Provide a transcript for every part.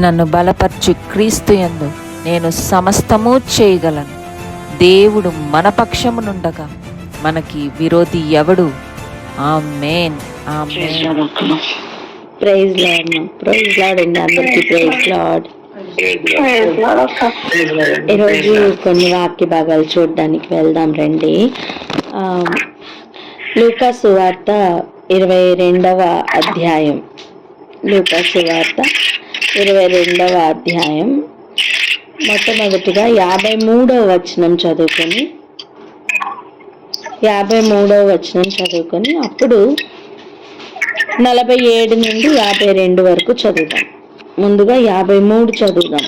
నన్ను బలపరచు క్రీస్తు యందు నేను సమస్తము చేయగలను. దేవుడు మన పక్షమునుండగా మనకి విరోధి ఎవడు? ఆమేన్, ఆమేన్. ప్రైజ్ లార్డ్, ప్రైజ్ లార్డ్ అండి, అందరికీ ప్రైజ్ లార్డ్. ఈరోజు కొన్ని వాక్య భాగాలు చూడడానికి వెళ్దాం రండి. లూకా సువార్త 22వ అధ్యాయం. లూకా సువార్త 22వ అధ్యాయం మొట్టమొదటిగా 53వ వచనం చదువుకొని 53వ వచనం చదువుకొని అప్పుడు 47 నుండి 52 వరకు చదువుదాం. ముందుగా 53 చదువుదాం.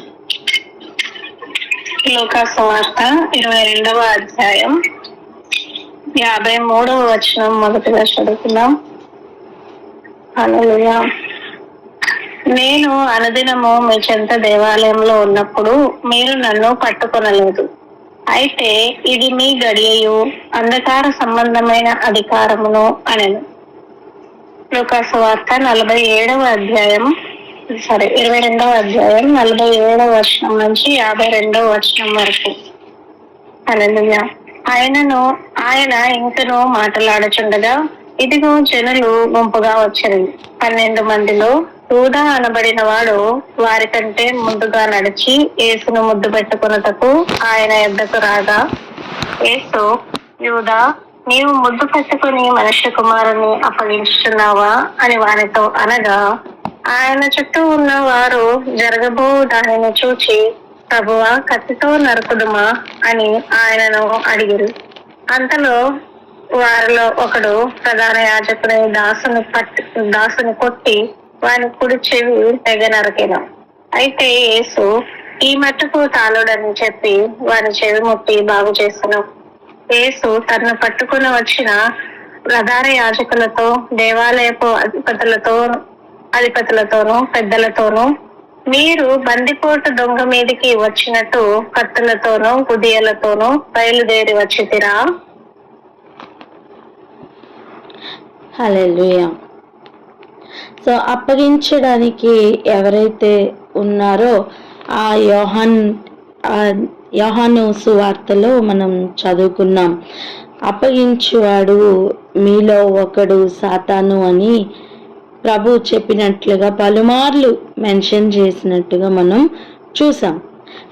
లూకా సువార్త 22వ అధ్యాయం 53వ వచనం మొదటిగా చదువుతున్నాం. హల్లెలూయా. నేను అనుదినము మీ చెంత దేవాలయంలో ఉన్నప్పుడు మీరు నన్ను పట్టుకొనలేదు. అయితే ఇది మీ గడియయు అంధకార సంబంధమైన అధికారమును అనెను. లూకా సువార్త 22వ అధ్యాయం 47వ వచనం నుంచి 52వ వచనం వరకు. హల్లెలూయా. ఆయన ఇంకనూ మాట్లాడుచుండగా ఇదిగో జనులు గుంపుగా వచ్చారు. 12 మందిలో యూదా అనబడిన వాడు వారి కంటే ముందుగా నడిచి యేసును ముద్దు పెట్టుకున్నటకు ఆయన యొద్దకు రాగా, యేసు, యూదా, నీవు ముద్దు పెట్టుకుని మనుష్య కుమారుని అప్పగించుచున్నావా అని వారితో అనగా, ఆయన చుట్టూ ఉన్న వారు జరగబో దానిని చూచి, ప్రభువా, కత్తితో నరుకుదుమా అని ఆయనను అడిగిరు. అంతలో వారిలో ఒకడు ప్రధాన యాజకుని దాసుని కొట్టి వాని కుడి చెవి తెగ నరికెను. అయితే యేసు ఈ మట్టుకు తాళుడని చెప్పి వాని చెవి ముట్టి బాగు చేసెను. యేసు తనను పట్టుకుని వచ్చిన ప్రధాన యాజకులతో దేవాలయపు అధిపతులతోనూ పెద్దలతోనూ, మీరు బందిపోటు దొంగ మీదికి వచ్చినట్టు కత్తులతోనూ గుదియలతోనూ బయలుదేరి వచ్చితిరా? హల్లెలూయా. సో అప్పగించడానికి ఎవరైతే ఉన్నారో ఆ యోహాను సువార్తలో మనం చదువుకున్నాం, అప్పగించువాడు మీలో ఒకడు సాతాను అని ప్రభు చెప్పినట్లుగా పలుమార్లు మెన్షన్ చేసినట్టుగా మనం చూసాం.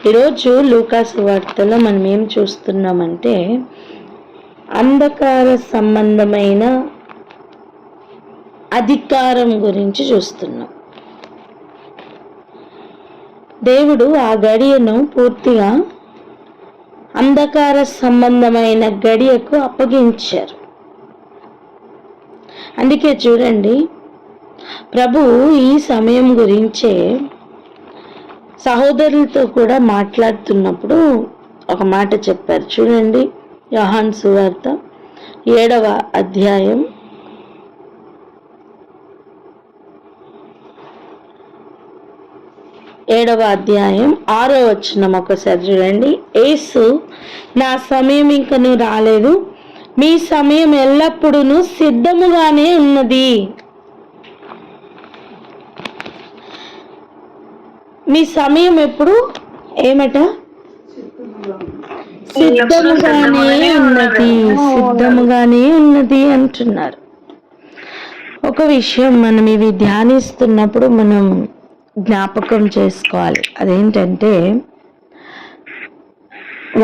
ఈరోజు లూకా సువార్తలో మనం ఏం చూస్తున్నామంటే అంధకార సంబంధమైన అధికారం గురించి చూస్తున్నాం. దేవుడు ఆ గడియను పూర్తిగా అంధకార సంబంధమైన గడియకు అప్పగించారు. అందుకే చూడండి, ప్రభు ఈ సమయం గురించే సహోదరులతో కూడా మాట్లాడుతున్నప్పుడు ఒక మాట చెప్పారు. చూడండి, యోహాను సువార్త 7వ అధ్యాయం 6వ వచనం ఒకసారి చూడండి. యేసు, నా సమయం ఇంకను రాలేదు, మీ సమయం ఎల్లప్పుడూ సిద్ధముగానే ఉన్నది. మీ సమయం ఎప్పుడు ఏమట? సిద్ధముగానే ఉన్నది అంటున్నారు. ఒక విషయం మనం ఇవి ధ్యానిస్తున్నప్పుడు మనం జ్ఞాపకం చేసుకోవాలి. అదేంటంటే,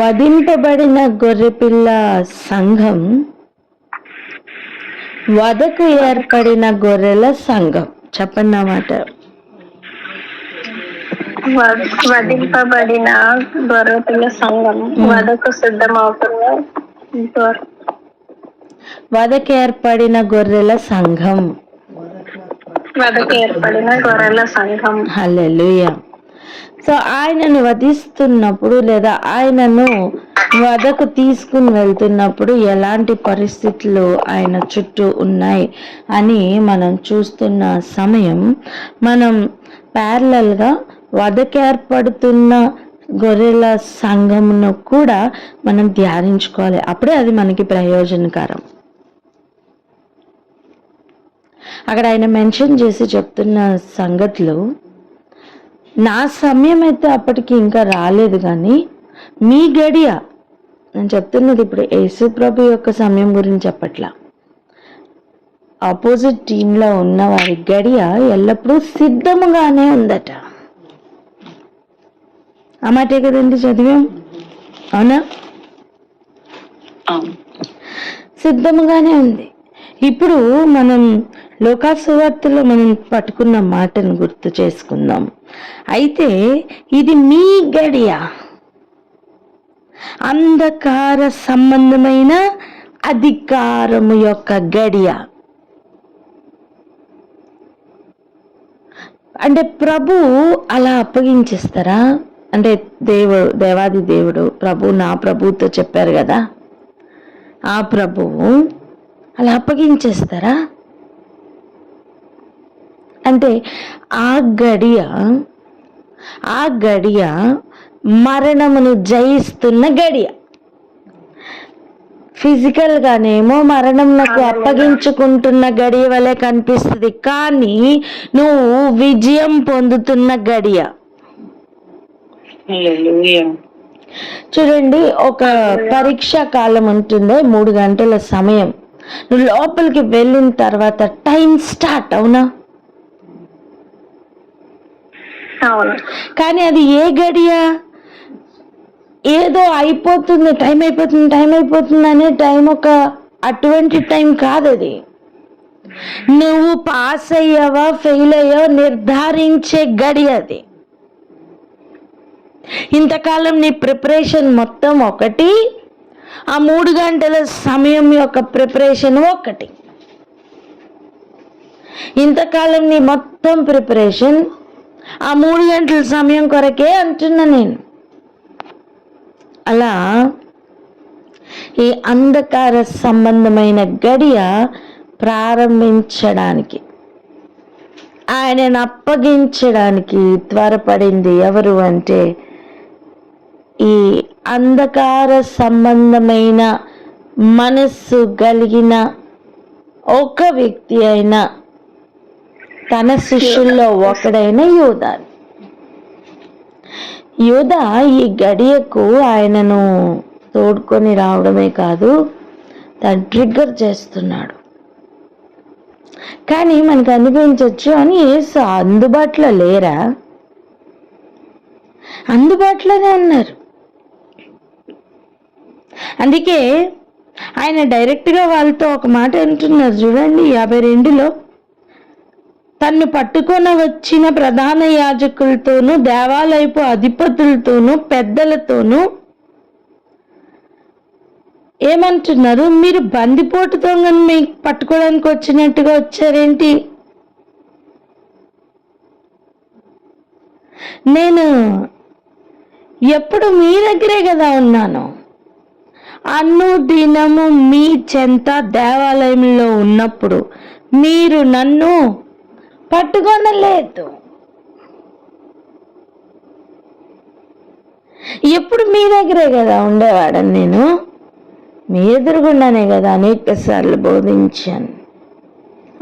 వధింపబడిన గొర్రెపిల్ల సంఘం వధకు ఏర్పడిన గొర్రెల సంఘం. చెప్పండి అన్నమాట. వధింపబడిన గొర్రెపిల్ల సంఘం వధకు సిద్ధమవుతున్న వధకు ఏర్పడిన గొర్రెల సంఘం. హల్లెలూయా. సో ఆయనను వధిస్తున్నప్పుడు లేదా ఆయనను వధకు తీసుకుని వెళ్తున్నప్పుడు ఎలాంటి పరిస్థితులు ఆయన చుట్టూ ఉన్నాయి అని మనం చూస్తున్న సమయం మనం ప్యారలల్గా వధకేర్పడుతున్న గొర్రెల సంఘమును కూడా మనం ధ్యానించుకోవాలి. అప్పుడే అది మనకి ప్రయోజనకరం. అక్కడ ఆయన మెన్షన్ చేసి చెప్తున్న సంగతులు, నా సమయం అయితే అప్పటికి ఇంకా రాలేదు, కానీ మీ గడియ, నేను చెప్తున్నది ఇప్పుడు యేసు ప్రభు యొక్క సమయం గురించి చెప్పట్లా, ఆపోజిట్ టీంలో ఉన్న వారి గడియ ఎల్లప్పుడూ సిద్ధముగానే ఉందట. ఆ మాటే కదండి చదివాం, అవునా? సిద్ధముగానే ఉంది. ఇప్పుడు మనం లోకాసువార్తలో మనం పట్టుకున్న మాటను గుర్తు చేసుకుందాం. అయితే ఇది మీ గడియ, అంధకార సంబంధమైన అధికారము యొక్క గడియ. అంటే ప్రభు అలా అప్పగించేస్తారా? అంటే దేవాది దేవుడు ప్రభు నా ప్రభుతో చెప్పారు కదా, ఆ ప్రభువు అలా అప్పగించేస్తారా? అంటే ఆ గడియ మరణమును జయిస్తున్న గడియ. ఫిజికల్ గానేమో మరణం నాకు అప్పగించుకుంటున్న గడియ వలె కనిపిస్తుంది, కానీ నువ్వు విజయం పొందుతున్న గడియ. చూడండి, ఒక పరీక్షా కాలం ఉంటుంది, 3 గంటల సమయం. నువ్వు లోపలికి వెళ్ళిన తర్వాత టైం స్టార్ట్, అవునా? కానీ అది ఏ గడియ? ఏదో అయిపోతుంది, టైం అయిపోతుంది అనే టైం, ఒక అటువంటి టైం కాదు అది. నువ్వు పాస్ అయ్యావా ఫెయిల్ అయ్యావా నిర్ధారించే గడి అది. ఇంతకాలం నీ ప్రిపరేషన్ మొత్తం ఒకటి, ఆ 3 గంటల సమయం యొక్క ప్రిపరేషన్ ఒకటి. ఇంతకాలం నీ మొత్తం ప్రిపరేషన్ ఆ 3 గంటల సమయం కొరకే అంటున్నా నేను. అలా ఈ అంధకార సంబంధమైన గడియ ప్రారంభించడానికి, ఆయనను అప్పగించడానికి త్వరపడింది ఎవరు అంటే ఈ అంధకార సంబంధమైన మనస్సు కలిగిన ఒక వ్యక్తి అయిన తన శిష్యుల్లో ఒకడైన యూదా. ఈ గడియకు ఆయనను తోడుకొని రావడమే కాదు, తను ట్రిగ్గర్ చేస్తున్నాడు. కానీ మనకు అనిపించవచ్చు, అని యేసు అందుబాటులో లేరా? అందుబాటులోనే ఉన్నారు. అందుకే ఆయన డైరెక్ట్గా వాళ్ళతో ఒక మాట అంటున్నారు, చూడండి 52లో, తన్ను పట్టుకొని వచ్చిన ప్రధాన యాజకులతోనూ దేవాలయపు అధిపతులతోనూ పెద్దలతోనూ ఏమంటున్నారు? మీరు బందిపోటు దొంగను మీకు పట్టుకోవడానికి వచ్చినట్టుగా వచ్చారేంటి? నేను ఎప్పుడు మీ దగ్గరే కదా ఉన్నాను, అనుదినము మీ చెంత దేవాలయంలో ఉన్నప్పుడు మీరు నన్ను పట్టుకొనలేదు. ఎప్పుడు మీ దగ్గరే కదా ఉండేవాడని, నేను మీ ఎదురుగుండానే కదా అనేక సార్లు బోధించాను,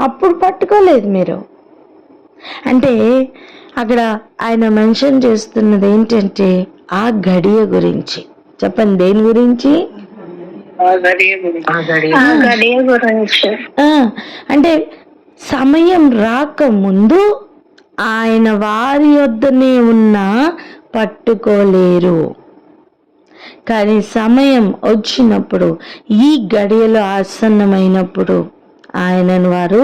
అప్పుడు పట్టుకోలేదు మీరు. అంటే అక్కడ ఆయన మెన్షన్ చేస్తున్నది ఏంటంటే ఆ గడియ గురించి. చెప్పండి, దేని గురించి? అంటే సమయం రాకముందు ఆయన వారి యొద్దనే ఉన్నా పట్టుకోలేరు, కానీ సమయం వచ్చినప్పుడు, ఈ గడియలో ఆసన్నమైనప్పుడు ఆయనను వారు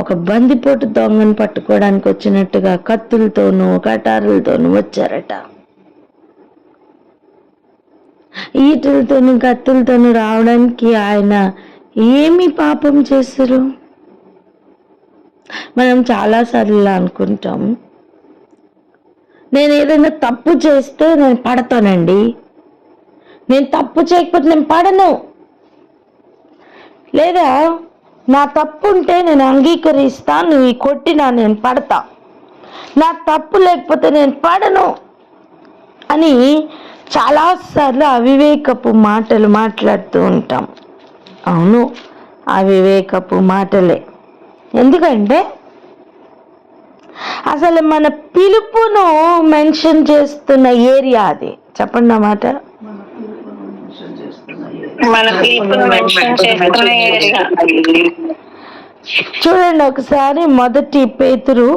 ఒక బందిపోటు దొంగను పట్టుకోవడానికి వచ్చినట్టుగా కత్తులతోనూ కటారులతోనూ వచ్చారట. ఈటలతోనూ కత్తులతోనూ రావడానికి ఆయన ఏమి పాపం చేశారు? మనం చాలాసార్లు అనుకుంటాం, నేను ఏదైనా తప్పు చేస్తే నేను పడతానండి, నేను తప్పు చేయకపోతే నేను పడను, లేదా నా తప్పు ఉంటే నేను అంగీకరిస్తా, నువ్వు కొట్టినా నేను పడతా, నా తప్పు లేకపోతే నేను పడను అని చాలాసార్లు అవివేకపు మాటలు మాట్లాడుతూ ఉంటాం. అవును, అవివేకపు మాటలే. ఎందుకంటే అసలు మన పిలుపును మెన్షన్ చేస్తున్న ఏరియా అది. చెప్పండి అన్నమాట. మన పిలుపును మెన్షన్ చేస్తున్న ఏరియా. చూడండి ఒకసారి 1 పేతురు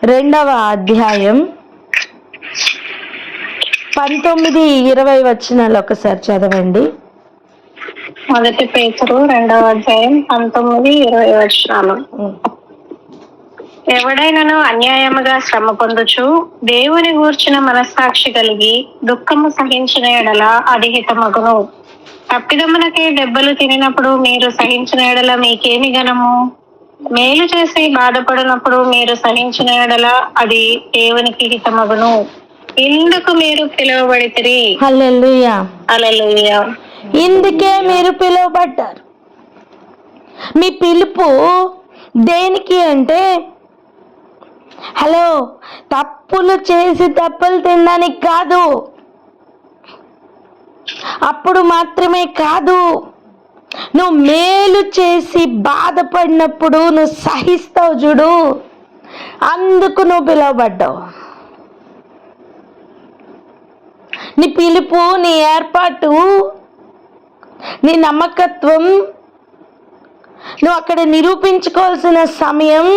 2వ అధ్యాయం 19-20 వచనాలు ఒకసారి చదవండి. 1 పేతురు 2వ అధ్యాయం 19-20 వచనాలు. ఎవడైనను అన్యాయముగా శ్రమ పొందుచు దేవుని గూర్చిన మనస్సాక్షి కలిగి దుఃఖము సహించిన ఎడల అది హితమగును. తప్పిదమునకే దెబ్బలు తినినప్పుడు మీరు సహించిన ఎడల మీకేమి ఘనము? మేలు చేసి బాధపడినప్పుడు మీరు సహించిన ఎడల అది దేవునికి హితమగును. ఇందుకు మీరు పిలువబడితిరి. హల్లెలూయా. హల్లెలూయా. ఇందుకే మీరు పిలువబడ్డారు. మీ పిలుపు దేనికి అంటే, హలో, తప్పులు చేసి తప్పులు తినడానికి కాదు, అప్పుడు మాత్రమే కాదు, నువ్వు మేలు చేసి బాధపడినప్పుడు నువ్వు సహిస్తావు చూడు, అందుకు నువ్వు పిలువబడ్డావు. నీ పిలుపు, నీ ఏర్పాటు, నీ నమ్మకత్వం నువ్వు అక్కడ నిరూపించుకోవాల్సిన సమయం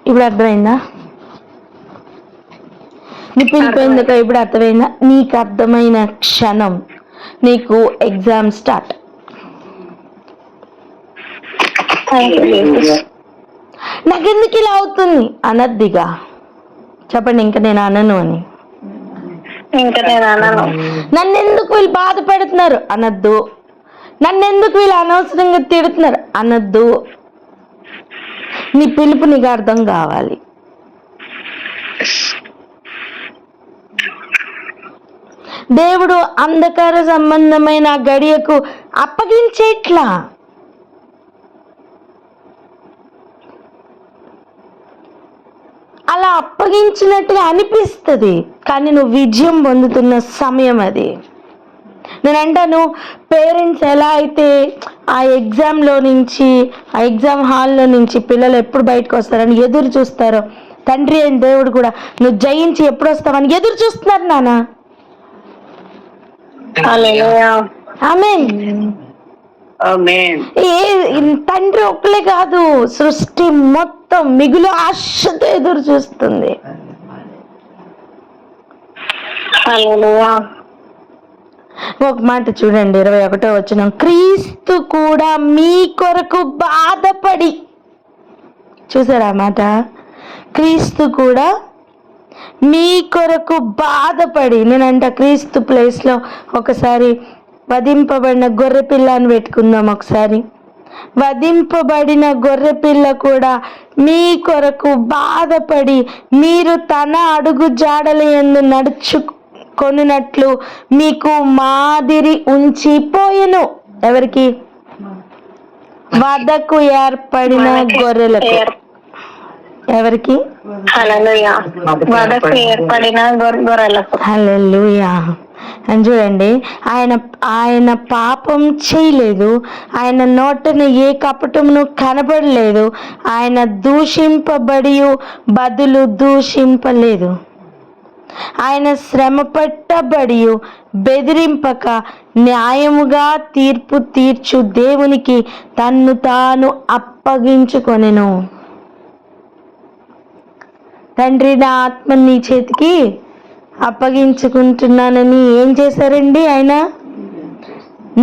ఇప్పుడు అర్థమైందా? నీ పిలుపు ఎందుకు ఇప్పుడు అర్థమైందా? నీకు అర్థమైన క్షణం నీకు ఎగ్జామ్ స్టార్ట్. నాకెందుకు ఇలా అవుతుంది అనద్దిగా. చెప్పండి, ఇంకా నేను అనను అని. నన్నెందుకు వీళ్ళు బాధ పెడుతున్నారు అనద్దు. నన్నెందుకు వీళ్ళు అనవసరంగా తిడుతున్నారు అనద్దు. నీ పిలుపు నీకు అర్థం కావాలి. దేవుడు అంధకార సంబంధమైన గడియకు అప్పగించేట్లా. అలా అప్పగించినట్టుగా అనిపిస్తుంది, కానీ నువ్వు విజయం పొందుతున్న సమయం అది. నేను అంటాను, పేరెంట్స్ ఎలా అయితే ఆ ఎగ్జామ్లో నుంచి, ఆ ఎగ్జామ్ హాల్లో నుంచి పిల్లలు ఎప్పుడు బయటకు వస్తారని ఎదురు చూస్తారో, తండ్రి అయిన దేవుడు కూడా నువ్వు జయించి ఎప్పుడు వస్తావని ఎదురు చూస్తున్నారు నాన్న. తండ్రి ఒక్కలే కాదు, సృష్టి మొత్తం మిగులు ఆశతో ఎదురు చూస్తుంది. ఒక మాట చూడండి, 21వ వచనం, క్రీస్తు కూడా మీ కొరకు బాధపడి. చూసారా మాట? క్రీస్తు కూడా మీ కొరకు బాధపడి. నేనంట క్రీస్తు ప్లేస్లో ఒకసారి వధింపబడిన గొర్రెపిల్ల అని పెట్టుకుందాం. ఒకసారి వధింపబడిన గొర్రెపిల్ల కూడా మీ కొరకు బాధపడి మీరు తన అడుగు జాడల యందు నడుచుకొనున్నట్లు మీకు మాదిరి ఉంచిపోయెను. ఎవరికి? వధకు ఏర్పడిన గొర్రెలకు. ఎవరికి? హల్లెలూయా. అని చూడండి, ఆయన పాపం చేయలేదు, ఆయన నోటను ఏ కపటమును కనబడలేదు, ఆయన దూషింపబడి బదులు దూషింపలేదు, ఆయన శ్రమ పట్టబడి బెదిరింపక న్యాయముగా తీర్పు తీర్చు దేవునికి తన్ను తాను అప్పగించుకొనెను. తండ్రి, నా ఆత్మ నీ చేతికి అప్పగించుకుంటున్నానని ఏం చేశారండి? ఆయన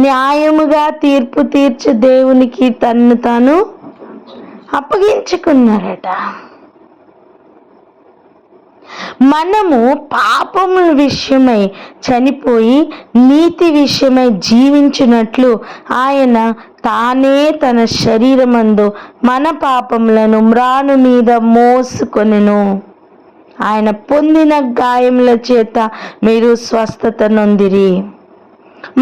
న్యాయముగా తీర్పు తీర్చు దేవునికి తన్ను తాను అప్పగించుకున్నారట. మనము పాపముల విషయమై చనిపోయి నీతి విషయమై జీవించినట్లు ఆయన తానే తన శరీరమందు మన పాపములను మ్రాను మీద మోసుకొనెను. ఆయన పొందిన గాయముల చేత మీరు స్వస్థత నొందిరి.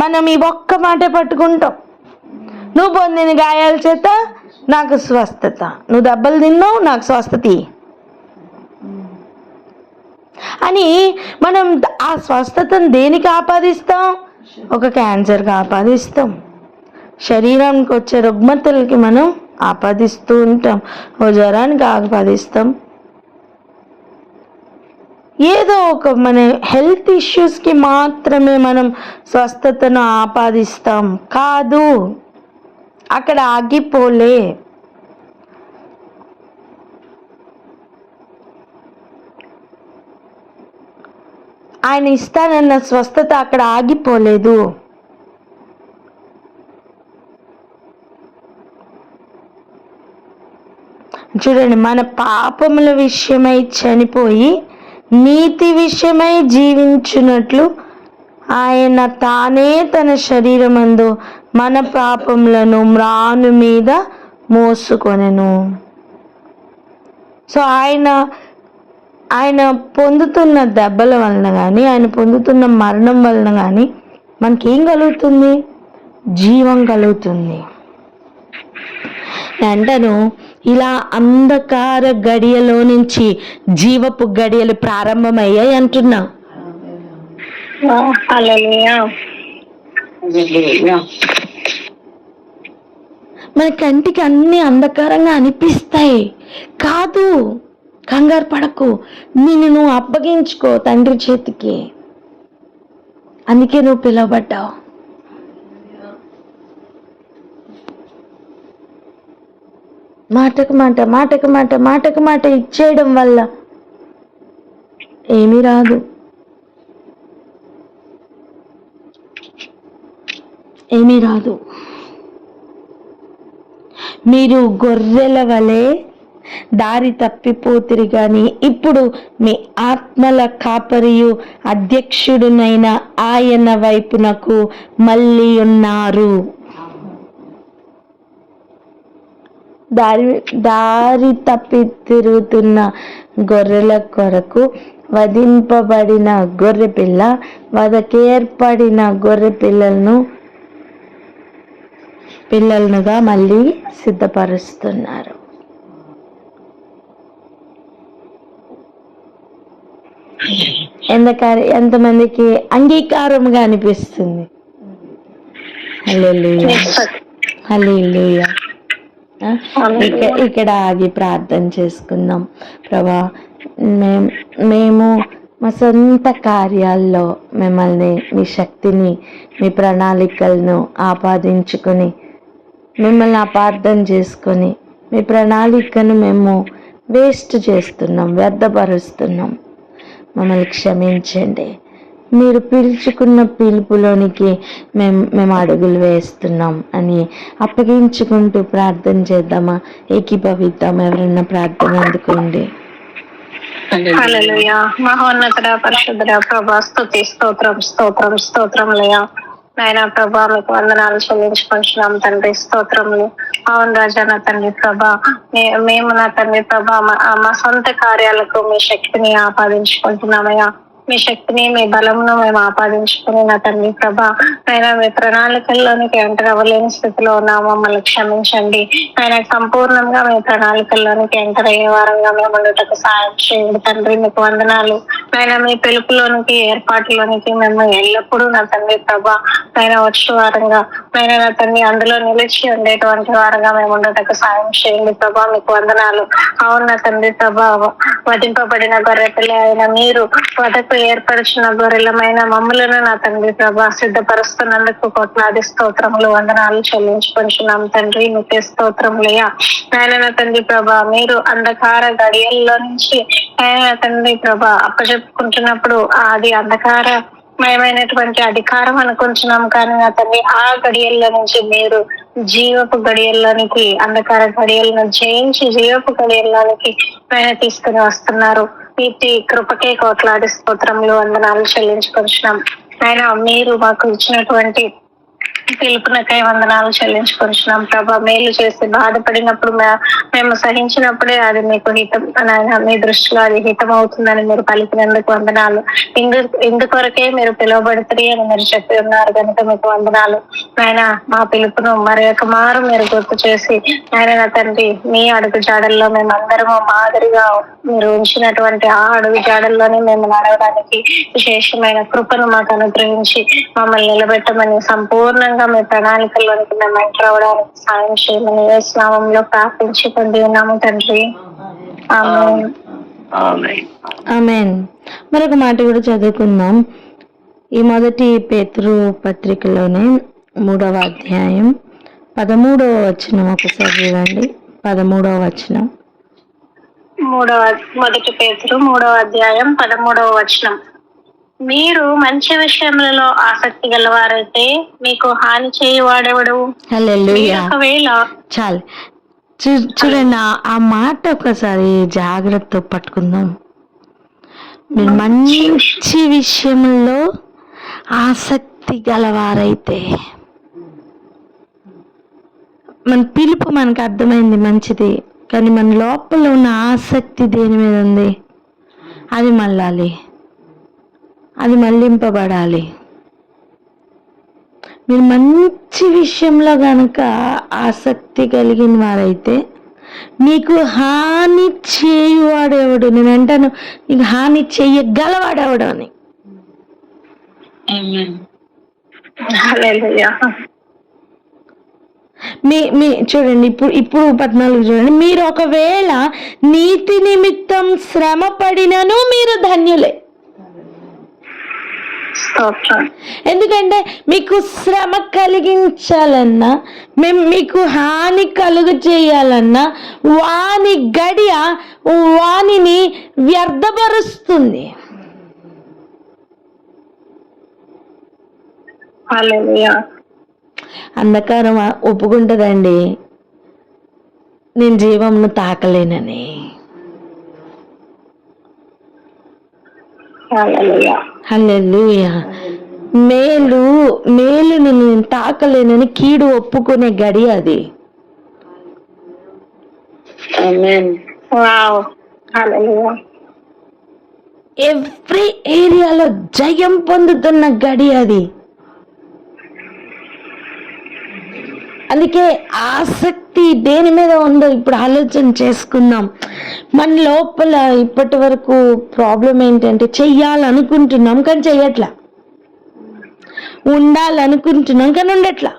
మనం ఈ ఒక్క మాట పట్టుకుంటాం, నువ్వు పొందిన గాయాల చేత నాకు స్వస్థత, నువ్వు దెబ్బలు తిన్నావు నాకు స్వస్థత అని మనం ఆ స్వస్థతను దేనికి ఆపాదిస్తాం? ఒక క్యాన్సర్కి ఆపాదిస్తాం. శరీరానికి వచ్చే రుగ్మతలకి మనం ఆపాదిస్తూ ఉంటాం. ఓ జ్వరానికి ఆపాదిస్తాం, ఏదో ఒక మన హెల్త్ ఇష్యూస్కి మాత్రమే మనం స్వస్థతను ఆపాదిస్తాం. కాదు, అక్కడ ఆగిపోలే. ఆయన ఇస్తానన్న స్వస్థత అక్కడ ఆగిపోలేదు. చూడండి, మన పాపముల విషయమై చనిపోయి నీతి విషయమై జీవించున్నట్లు ఆయన తానే తన శరీరమందు మన పాపములను మ్రాను మీద మోసుకొనెను. సో ఆయన పొందుతున్న దెబ్బల వలన కానీ, ఆయన పొందుతున్న మరణం వలన కానీ మనకేం కలుగుతుంది? జీవం కలుగుతుంది. అంటాను, ఇలా అంధకార గడియలో నుంచి జీవపు గడియలు ప్రారంభమయ్యాయి అంటున్నా. మన కంటికి అన్ని అంధకారంగా అనిపిస్తాయి. కాదు, కంగారు పడకు, నువ్వు అప్పగించుకో తండ్రి చేతికి. అందుకే నువ్వు పిలువబడ్డావు. మాటకు మాట మాటకు మాట మాటకు మాట ఇచ్చేయడం వల్ల ఏమీ రాదు. ఏమీ రాదు. మీరు గొర్రెల వలె దారి తప్పిపోతిరి గాని ఇప్పుడు మీ ఆత్మల కాపరియు అధ్యక్షుడునైన ఆయన వైపునకు మళ్ళీ ఉన్నారు. దారి తప్పి తిరుగుతున్న గొర్రెల కొరకు వధింపబడిన గొర్రె పిల్ల, వధకేర్పడిన గొర్రె పిల్లలుగా మళ్ళీ సిద్ధపరుస్తున్నారు. ఎంతమందికి అంగీకారంగా అనిపిస్తుంది? హల్లెలూయా, హల్లెలూయా. ఇక్కడ ఆగి ప్రార్థన చేసుకుందాం. ప్రభా, మేము మా సొంత కార్యాల్లో మిమ్మల్ని, మీ శక్తిని, మీ ప్రణాళికలను ఆపాదించుకొని, మిమ్మల్ని అపార్థం చేసుకొని, మీ ప్రణాళికను మేము వేస్ట్ చేస్తున్నాం, వ్యర్థపరుస్తున్నాం. మమ్మల్ని క్షమించండి. మీరు పిలుచుకున్న పిలుపులోనికి మేము అడుగులు వేస్తున్నాం అని అప్పగించుకుంటూ ప్రార్థన చేద్దామా? ఏకీభవిద్దాం. ఎవరన్నా ప్రార్థన అందుకోండి. హల్లెలూయా. మహోన్నతుడ, పరిశుద్ధుడ ప్రభా, స్తుతి స్తోత్రం స్తోత్రం స్తోత్రములయ్యా. నాయన ప్రభా, మీకు వందనాలు చెల్లించుకుంటున్నాం తండ్రి, స్తోత్రములు. అవును రాజా, నా తండ్రి ప్రభా, మేము నా తండ్రి ప్రభా మా సొంత కార్యాలకు మీ శక్తిని ఆపాదించుకుంటున్నామయ్యా. మీ శక్తిని, మీ బలమును మేము ఆపాదించుకుని నా తండ్రి ప్రభా, ఆయన మీ ప్రణాళికల్లోనికి ఎంటర్ అవ్వలేని స్థితిలో ఉన్నా మమ్మల్ని క్షమించండి. ఆయన సంపూర్ణంగా మీ ప్రణాళికల్లోనికి ఎంటర్ అయ్యే వారంగా మేము ఉండటకు సాయం చేయండి తండ్రి. మీకు వందనాలు. ఆయన మీ పిలుపులోనికి, ఏర్పాటులోనికి మేము ఎల్లప్పుడూ నా తండ్రి ప్రభా ఆయన వచ్చే వారంగా, ఆయన నా తండ్రి అందులో నిలిచి ఉండేటువంటి వారంగా మేము ఉండటకు సాయం చేయండి ప్రభా. మీకు వందనాలు. అవును నా తండ్రి ప్రభా, వధింపబడిన గొర్రె పిల్ల అయిన మీరు వదకు ఏర్పరిచిన గొర్రెలమైన మమ్మలను నా తండ్రి ప్రభా సిద్ధపరుస్తున్నందుకు కోట్లాది స్తోత్రములు, వందనాలు చెల్లించుకుంటున్నాం తండ్రి. మీకే స్తోత్రములయ్యా. ఆయన నా తండ్రి ప్రభా, మీరు అంధకార గడియల్లో నుంచి ఆయన తండ్రి ప్రభా అప్పచెప్పుకుంటున్నప్పుడు అది అంధకార మయమైనటువంటి అధికారం అనుకుంటున్నాం, కానీ నా తండ్రి ఆ గడియల్లో నుంచి మీరు జీవపు గడియల్లోనికి, అంధకార గడియలను జయించి జీవపు గడియల్లోనికి ఆయన తీసుకుని వస్తున్నారు. వీటి కృపకే కోట్లాది స్తోత్రములు, వందనాలు చెల్లించుకుంటున్నాం. ఆయన మీరు మాకు ఇచ్చినటువంటి పిలుపునకై వందనాలు చెల్లించుకుంటున్నాం ప్రభా. మేలు చేసి బాధపడినప్పుడు మేము సహించినప్పుడే అది మీకు హితం, మీ దృష్టిలో అది హితం అవుతుందని మీరు పలికినందుకు వందనాలు. ఇందుకొరకే మీరు పిలువబడుతుంది అని మీరు చెప్పి ఉన్నారు కనుక మీకు వందనాలు. ఆయన మా పిలుపును మరి ఒక మారు మీరు గుర్తు చేసి ఆయన నా తండ్రి మీ అడుగు జాడల్లో మేమందరము మాదిరిగా మీరు ఉంచినటువంటి ఆ అడుగు జాడల్లోనే మేము నడవడానికి విశేషమైన కృపను మాకు అనుగ్రహించి మమ్మల్ని నిలబెట్టమని సంపూర్ణంగా తప్పకుండా మీ ప్రణాళికల్లోనికి మేము ఎంటర్ అవ్వడానికి సాయం చేయమని యేసు నామములో ప్రార్థించి పొంది ఉన్నాము తండ్రి. ఆమేన్. ఆమేన్. మరొక మాట కూడా చదువుకుందాం. ఈ మొదటి పేతురు పత్రికలోనే 3వ అధ్యాయం 13వ వచనం ఒకసారి చూడండి. 13వ వచనం. మొదటి పేతురు 3వ అధ్యాయం 13వ వచనం. మీరు మంచి విషయములలో ఆసక్తి గలవారైతే మీకు హాని చేయువాడెవడు? హల్లెలూయా. ఒకవేళ చాలు చూడండి, ఆ మాట ఒకసారి జాగ్రత్త పట్టుకుందాం. మీరు మంచి విషయంలో ఆసక్తి గలవారైతే, మన పిలుపు మనకు అర్థమైంది మంచిది, కానీ మన లోపల ఉన్న ఆసక్తి దేని మీద ఉంది? అది మళ్ళాలి, అది మళ్ళింపబడాలి. మీరు మంచి విషయంలో గనక ఆసక్తి కలిగిన వారైతే మీకు హాని చేయువాడెవడు? నేను అంటాను, నీకు హాని చెయ్యగలవాడెవడు అని. మీ చూడండి, ఇప్పుడు 14 చూడండి. మీరు ఒకవేళ నీతి నిమిత్తం శ్రమ పడినను మీరు ధన్యులే. ఎందుకంటే మీకు శ్రమ కలిగించాలన్నా, మీకు హాని కలుగు చేయాలన్నా వాని గడియ వానిని వ్యర్థపరుస్తుంది. అంధకారం ఒప్పుకుంటుందండి, నేను జీవంను తాకలేనని. హల్లెలూయా. మేలును నేను తాకలేనని కీడు ఒప్పుకునే గడి అది. ఎవ్రీ ఏరియాలో జయం పొందుతున్న గడి అది. అందుకే ఆసక్తి దేని మీద ఉందో ఇప్పుడు ఆలోచన చేసుకుందాం. మన లోపల ఇప్పటి వరకు ప్రాబ్లం ఏంటంటే, చెయ్యాలనుకుంటున్నాం కానీ చెయ్యట్లా, ఉండాలనుకుంటున్నాం కానీ ఉండట్లా,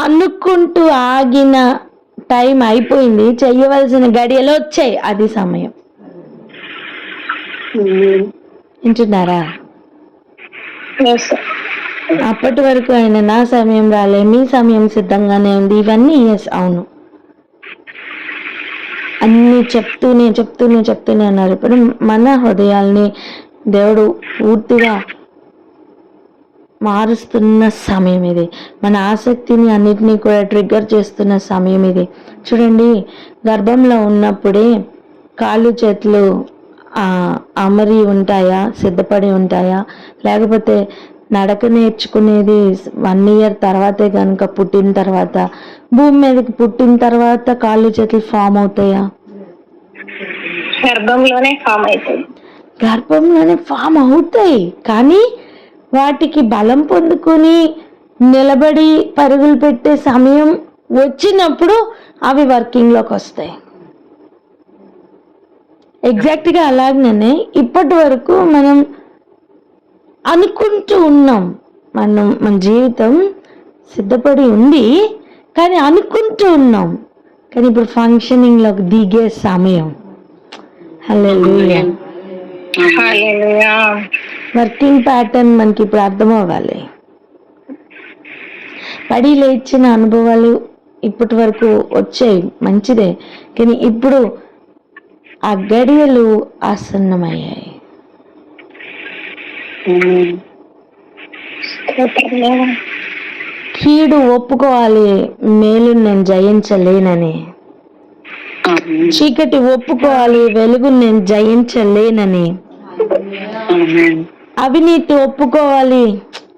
అనుకుంటూ ఆగిన టైం అయిపోయింది, చెయ్యవలసిన గడియలు వచ్చాయి, అది సమయం. వింటున్నారా? అప్పటి వరకు ఆయన నా సమయం రాలే, మీ సమయం సిద్ధంగానే ఉంది, ఇవన్నీ ఎస్ అవును, అన్ని చెప్తూనే అన్నారు. ఇప్పుడు మన హృదయాల్ని దేవుడు పూర్తిగా మారుస్తున్న సమయం ఇది. మన ఆసక్తిని అన్నిటినీ కూడా ట్రిగ్గర్ చేస్తున్న సమయం ఇది. చూడండి, గర్భంలో ఉన్నప్పుడే కాళ్ళు చేతులు అమరి ఉంటాయా, సిద్ధపడి ఉంటాయా? లేకపోతే నడక నేర్చుకునేది 1 year తర్వాతే కనుక, పుట్టిన తర్వాత, భూమి మీదకి పుట్టిన తర్వాత కాళ్ళు చేతులు ఫామ్ అవుతాయా? గర్భంలోనే ఫామ్ అవుతాయి, కానీ వాటికి బలం పొందుకొని నిలబడి పరుగులు పెట్టే సమయం వచ్చినప్పుడు అవి వర్కింగ్లోకి వస్తాయి. ఎగ్జాక్ట్గా అలాగనే ఇప్పటి వరకు మనం అనుకుంటూ ఉన్నాం, మన జీవితం సిద్ధపడి ఉంది కానీ అనుకుంటూ ఉన్నాం, కానీ ఇప్పుడు ఫంక్షనింగ్లోకి దిగే సమయం. హల్లెలూయా. వర్కింగ్ ప్యాటర్న్ మనకి ఇప్పుడు అర్థం అవ్వాలి. పడి లేచిన అనుభవాలు ఇప్పటి వరకు వచ్చాయి, మంచిదే, కానీ ఇప్పుడు ఆ గడియలు ఆసన్నమయ్యాయి. కీడు ఒప్పుకోవాలి, మేలు నేను జయించలేనని. చీకటి ఒప్పుకోవాలి, వెలుగు నేను జయించలేనని. అవినీతి ఒప్పుకోవాలి,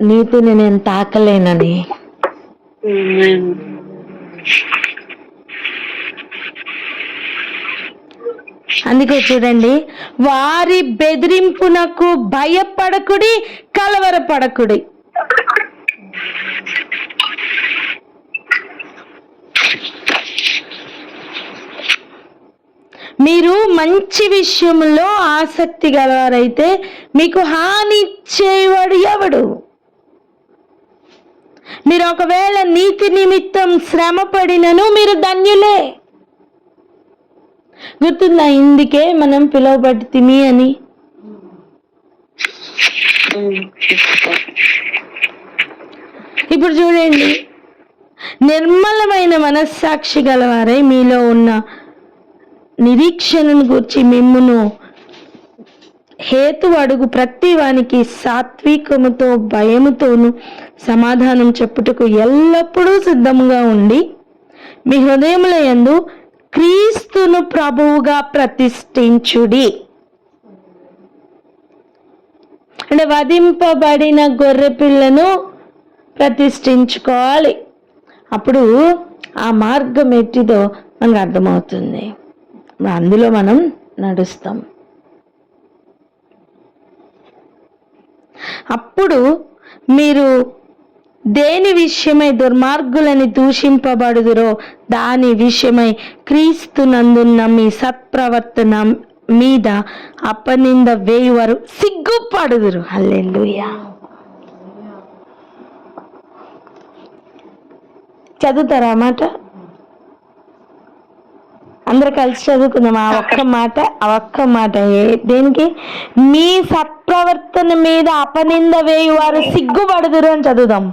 నీతిని నేను తాకలేనని. అందుకే చూడండి, వారి బెదిరింపునకు భయపడకుడి, కలవరపడకుడి. మీరు మంచి విషయంలో ఆసక్తి గలవారైతే మీకు హాని చేయవాడు ఎవడు? మీరు ఒకవేళ నీతి నిమిత్తం శ్రమ పడినను మీరు ధన్యులే. గుర్తుందా? ఇందుకే మనం పిలువబడితిమి అని. ఇప్పుడు చూడండి, నిర్మలమైన మనస్సాక్షి గలవారై మీలో ఉన్న నిరీక్షణను గురించి మిమ్మును హేతు అడుగు ప్రతి వానికి సాత్వికముతో భయముతోను సమాధానం చెప్పుటకు ఎల్లప్పుడూ సిద్ధముగా ఉండి మీ హృదయముల యందు క్రీస్తును ప్రభువుగా ప్రతిష్ఠించుడి. అంటే వధింపబడిన గొర్రె పిల్లను ప్రతిష్ఠించుకోవాలి. అప్పుడు ఆ మార్గం ఎట్టిదో మనకు అర్థమవుతుంది. అందులో మనం నడుస్తాం. అప్పుడు మీరు దేని విషయమై దుర్మార్గులని దూషింపబడుదురో దాని విషయమై క్రీస్తునందున్న మీ సత్ప్రవర్తన మీద అపనింద వేయువారు సిగ్గుపడుదురు. హల్లెలూయా. చదువుతారా మాట? అందరు కలిసి చదువుకుందాం ఆ ఒక్క మాట. దేనికి? మీ సత్ప్రవర్తన మీద అపనింద వేయువారు సిగ్గుపడుదురు అని చదువుదాం.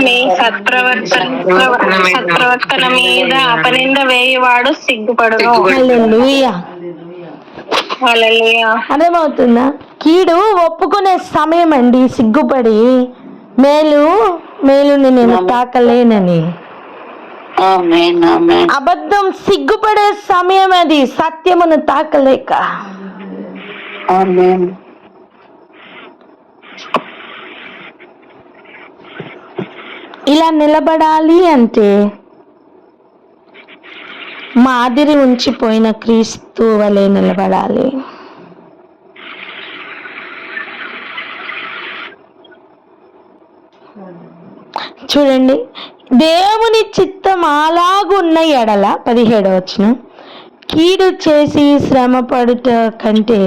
మీ సత్ప్రవర్తన మీద అపనింద వేయువాడు సిగ్గుపడును. హల్లెలూయా. హల్లెలూయా. అర్థమవుతుందా? కీడు ఒప్పుకునే సమయం అండి. సిగ్గుపడి మేలుని నేను తాకలేనని. అబద్ధం సిగ్గుపడే సమయం అది, సత్యమును తాకలేక. ఇలా నిలబడాలి అంటే మాదిరి ఉంచిపోయిన క్రీస్తు వలె నిలబడాలి. చూడండి, దేవుని చిత్తం అలాగున్న ఎడల 17వ వచనం, కీడు చేసి శ్రమ పడుట కంటే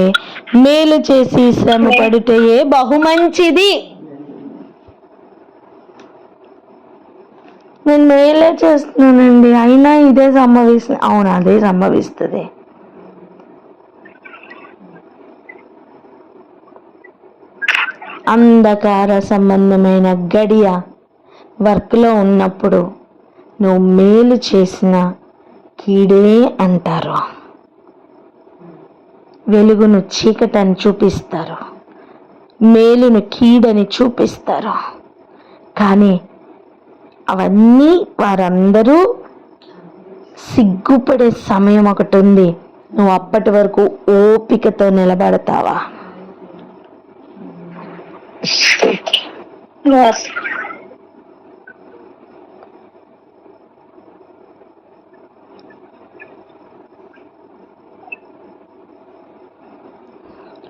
మేలు చేసి శ్రమ పడుటయే బహుమంచిది. నేను మేలే చేస్తున్నానండి, అయినా ఇదే సంభవిస్తుంది. అవును, అదే సంభవిస్తుంది. అంధకార సంబంధమైన గడియ వర్క్లో ఉన్నప్పుడు నువ్వు మేలు చేసిన కీడే అంటారు. వెలుగును చీకటని చూపిస్తారు, మేలును కీడని చూపిస్తారు. కానీ అవన్నీ వారందరూ సిగ్గుపడే సమయం ఒకటి ఉంది. నువ్వు అప్పటి వరకు ఓపికతో నిలబడతావా?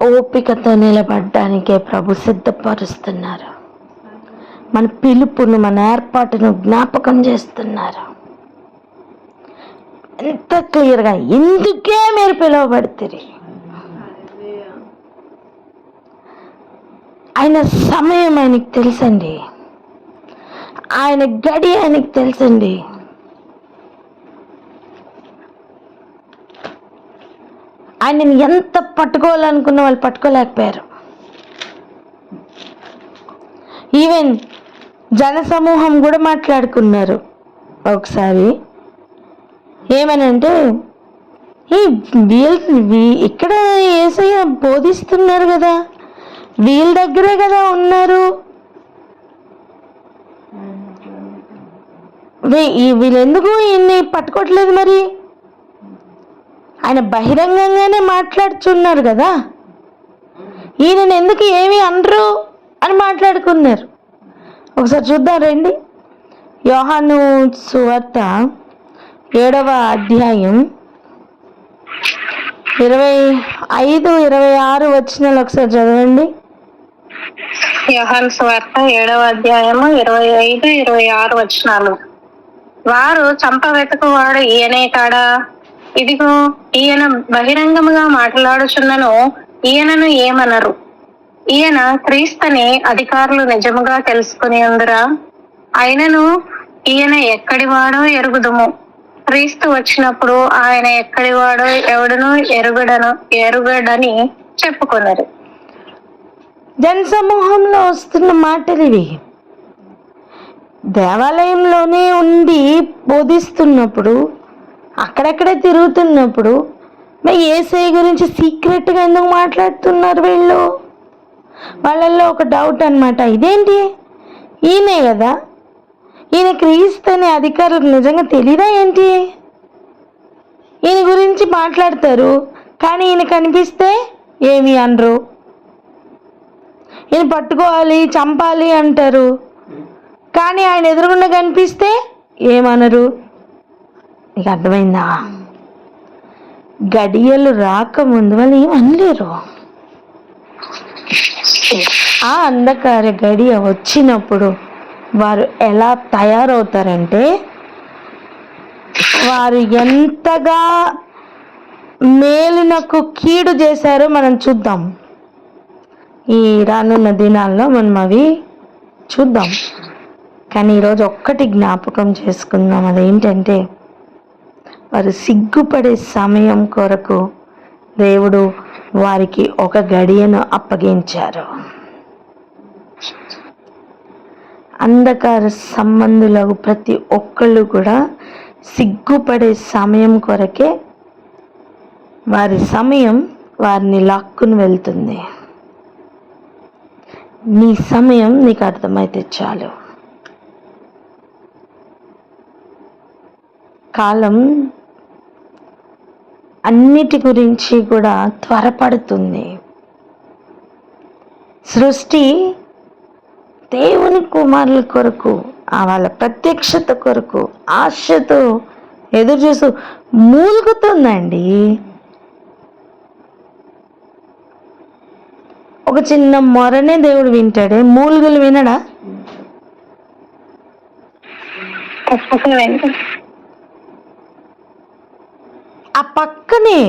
ఓపికతో నిలబడ్డానికే ప్రభు సిద్ధపరుస్తున్నారు. మన పిలుపును, మన ఏర్పాటును జ్ఞాపకం చేస్తున్నారు. ఎంత క్లియర్గా, ఇందుకే మీరు పిలువబడుతుంది. ఆయన సమయం ఆయనకు తెలుసండి, ఆయన గడి ఆయనకు తెలుసండి. ఆయనని ఎంత పట్టుకోవాలనుకున్న వాళ్ళు పట్టుకోలేకపోయారు. ఈవెన్ జనసమూహం కూడా మాట్లాడుకున్నారు ఒకసారి. ఏమనంటే, ఇక్కడ యేసయ్య బోధిస్తున్నారు కదా, వీళ్ళ దగ్గరే కదా ఉన్నారు, వీళ్ళెందుకు ఈయన్ని పట్టుకోవట్లేదు? మరి ఆయన బహిరంగంగానే మాట్లాడుతున్నారు కదా, ఈయనను ఎందుకు ఏమీ అనరు అని మాట్లాడుకున్నారు. ఒకసారి చూద్దాం రండి. యోహాను సువార్త 7వ అధ్యాయం 25, 26 వచనాలు ఒకసారి చదవండి. యోహాను సువార్త 7వ అధ్యాయము 25, 26 వచనాలు. వారు చంపవెతుకువాడు ఈయనే కాడా? ఇదిగో ఈయన బహిరంగముగా మాట్లాడుచున్నను, ఈయనను ఏమనరు. ఈయన క్రీస్తుని అధికారులు నిజముగా తెలుసుకుని ఉందరా? అయినను ఈయన ఎక్కడివాడో ఎరుగుదుము. క్రీస్తు వచ్చినప్పుడు ఆయన ఎక్కడివాడో ఎవడును ఎరుగడని చెప్పుకున్నారు. జనసమూహంలో వస్తున్న మాటలు ఇవి. దేవాలయంలోనే ఉండి బోధిస్తున్నప్పుడు, అక్కడక్కడే తిరుగుతున్నప్పుడు మరి యేసయ్య గురించి సీక్రెట్గా ఎందుకు మాట్లాడుతున్నారు వీళ్ళు? వాళ్ళల్లో ఒక డౌట్ అనమాట. ఇదేంటి, ఈయనే కదా, ఈయన క్రీస్తు అనే అధికారులకు నిజంగా తెలీదా ఏంటి? ఈయన గురించి మాట్లాడతారు కానీ ఈయన కనిపిస్తే ఏమి అనరు. ఈయన పట్టుకోవాలి, చంపాలి అంటారు కానీ ఆయన ఎదురుగుండా కనిపిస్తే ఏమనరు. నీకు అర్థమైందా? గడియలు రాకముందు వాళ్ళు ఏమనలేరు. ఆ అంధకార గడియ వచ్చినప్పుడు వారు ఎలా తయారవుతారంటే, వారు ఎంతగా మేలునకు కీడు చేశారో మనం చూద్దాం. ఈ రానున్న దినాల్లో మనం అవి చూద్దాం. కానీ ఈరోజు ఒక్కటి జ్ఞాపకం చేసుకుందాం. అదేంటంటే, వారు సిగ్గుపడే సమయం కొరకు దేవుడు వారికి ఒక గడియను అప్పగించారు. అంధకార సంబంధులకు ప్రతి ఒక్కళ్ళు కూడా సిగ్గుపడే సమయం కొరకే వారి సమయం వారిని లాక్కుని వెళ్తుంది. నీ సమయం నీకు అర్థమైతే చాలు. కాలం అన్నిటి గురించి కూడా త్వరపడుతుంది. సృష్టి దేవుని కుమారుల కొరకు, వాళ్ళ ప్రత్యక్షత కొరకు ఆశతో ఎదురు చూస్తూ మూలుగుతుందండి. ఒక చిన్న మొరనే దేవుడు వింటాడే, మూలుగులు వినడా? ఆ పక్కనే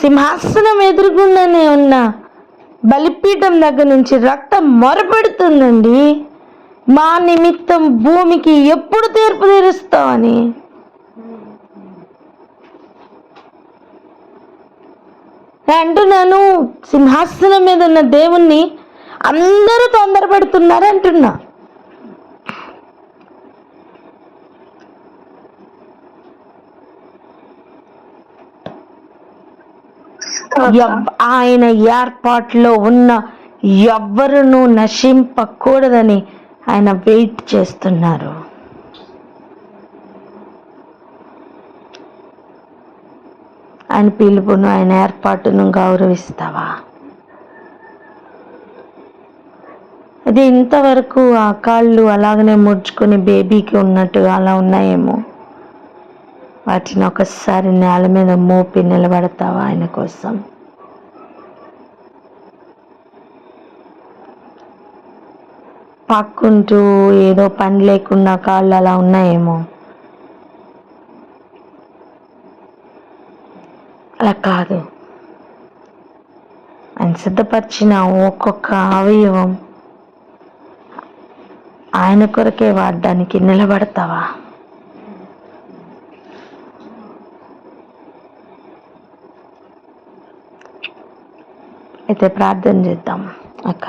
సింహాసనం ఎదురుగుండానే ఉన్న బలిపీఠం దగ్గర నుంచి రక్తం మొరపెడుతుందండి, మా నిమిత్తం భూమికి ఎప్పుడు తీర్పు తీరుస్తావని. అంటున్నాను, సింహాసనం మీద ఉన్న దేవుణ్ణి అందరూ తొందరపడుతున్నారు అంటున్నా. ఆయన ఏర్పాట్లో ఉన్న ఎవ్వరును నశింపకూడదని ఆయన వెయిట్ చేస్తున్నారు. ఆయన పిలుపును, ఆయన ఏర్పాటును గౌరవిస్తావా? అది ఇంతవరకు ఆ కాళ్ళు అలాగనే ముడుచుకొని బేబీకి ఉన్నట్టుగా అలా ఉన్నాయేమో, వాటిని ఒకసారి నేల మీద మోపి నిలబడతావా ఆయన కోసం? పాక్కుంటూ ఏదో పని లేకుండా కాళ్ళు అలా ఉన్నాయేమో, అలా కాదు. ఆయన సిద్ధపరిచిన ఒక్కొక్క అవయవం ఆయన కొరకే వాడడానికి నిలబడతావా? అయితే ప్రార్థన చేద్దాం అక్క.